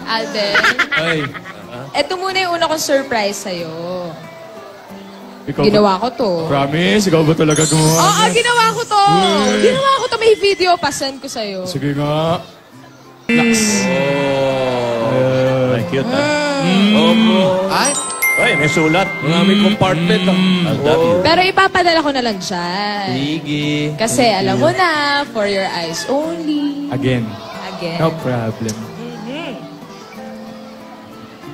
Alden, Ay. eto muna yung una kong surprise sa'yo. Ikaw Ginawa ko to. Promise? Ikaw ba talaga gumawa? Oo, ginawa ko to. Uy. Ginawa ko to. May video. Pasend ko sa'yo. Sige nga. Laks. Oh. Ay, cute, ah. Opo. Ay, ay, may sulat. Maraming compartment. I love you. Pero ipapadala ko na lang dyan. Sige. Kasi alam mo na, for your eyes only. Again. Again. No problem.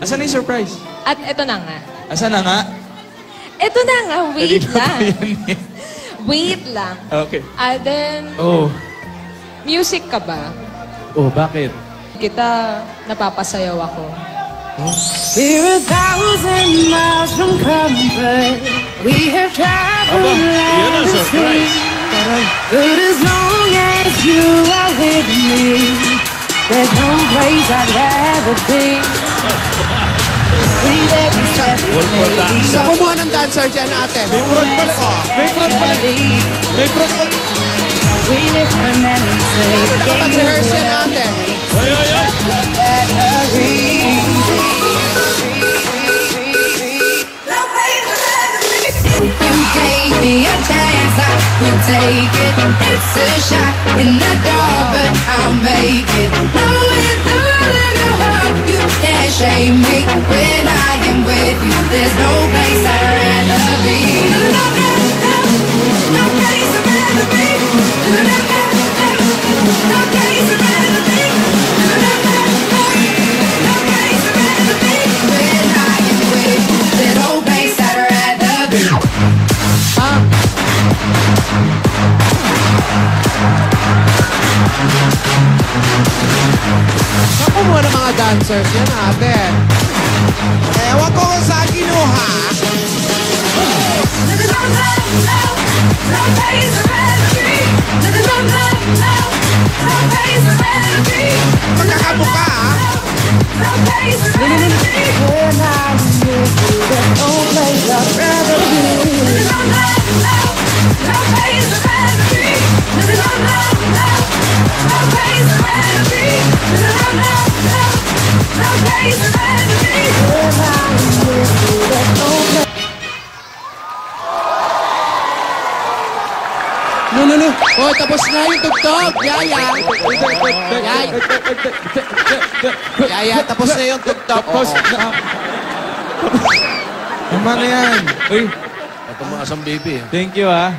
Asan na yung surprise? At eto na nga. Asan na nga? Eto na nga. Wait Kanina pa lang. yan eh. Wait lang. Okay. Alden, Oh. music ka ba? Oh, bakit? Kita, napapasayaw ako. We're 1,000 miles from comfort. We have traveled Yun ang land and surprise. sea. But as long as you are with me, there's no place I'd rather be. We live in separate Isa kumuha ng dancer dyan, ate. May front pala. May front pala. May front pala. We live for memory's sake. Pag-rehearse yan, ate. You gave me a chance, I will take it. It's a shot in the dark, but I'll make it. Knowing through your heart, you can't shame me. When I am with you, there's no place I'd rather be. No place I'd rather be. No place I'd rather be. No place I'd rather be. When I am with you, there's no place I'd rather be. Saan kumuha ng mga dancers yan, ate? Ewan ko kung saan kinuha. Magkakamukha, ah. Lulu. Oh, tapos na yung tugtog. Yaya. Yaya, tapos na yung tugtog. Tapos na. Tama na yan. Uy, Ito mga asang baby. thank you ah.